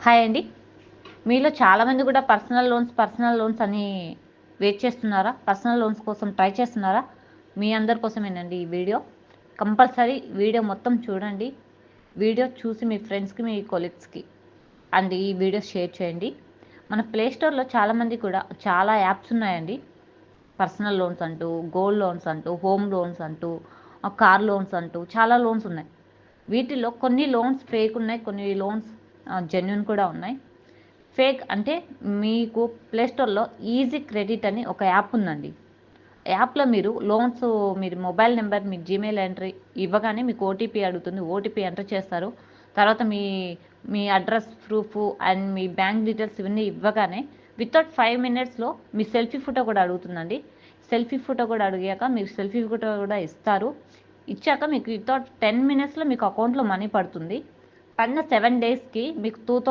Hi అండి. మీలో చాలామంది కూడా పర్సనల్ లోన్స్ అని వెయిట్ చేస్తున్నారా? పర్సనల్ లోన్స్ కోసం ట్రై చేస్తున్నారా? మీ అందరి కోసమేనండి ఈ వీడియో. కంపల్సరీ వీడియో మొత్తం చూడండి. వీడియో చూసి మీ ఫ్రెండ్స్‌కి, మీ కొలీగ్స్‌కి అండ్ ఈ వీడియో షేర్ చేయండి. మన ప్లే స్టోర్‌లో చాలామంది కూడా చాలా యాప్స్ ఉన్నాయండి. పర్సనల్ లోన్స్ అంటూ, గోల్డ్ లోన్స్ అంటూ, హోమ్ లోన్స్ అంటూ, కార్ లోన్స్ అంటూ చాలా లోన్స్ ఉన్నాయి. వీటిలో కొన్ని లోన్స్ ఫేక్ ఉన్నాయి, కొన్ని లోన్స్ జెన్యూన్ కూడా ఉన్నాయి. ఫేక్ అంటే మీకు ప్లే స్టోర్‌లో ఈజీ క్రెడిట్ అని ఒక యాప్ ఉందండి. యాప్‌లో మీరు మొబైల్ నెంబర్, మీ జీమెయిల్ ఎంట్రీ ఇవ్వగానే మీకు ఓటీపీ అడుగుతుంది. ఓటీపీ ఎంటర్ చేస్తారు. తర్వాత మీ అడ్రస్ ప్రూఫ్ అండ్ మీ బ్యాంక్ డీటెయిల్స్ ఇవన్నీ ఇవ్వగానే వితౌట్ 5 మినిట్స్‌లో మీ సెల్ఫీ ఫోటో కూడా అడుగుతుందండి. సెల్ఫీ ఫోటో కూడా అడిగాక మీరు సెల్ఫీ ఫోటో కూడా ఇస్తారు. ఇచ్చాక మీకు వితౌట్ 10 మినిట్స్‌లో మీకు అకౌంట్‌లో మనీ పడుతుంది. పడిన 7 డేస్‌కి మీకు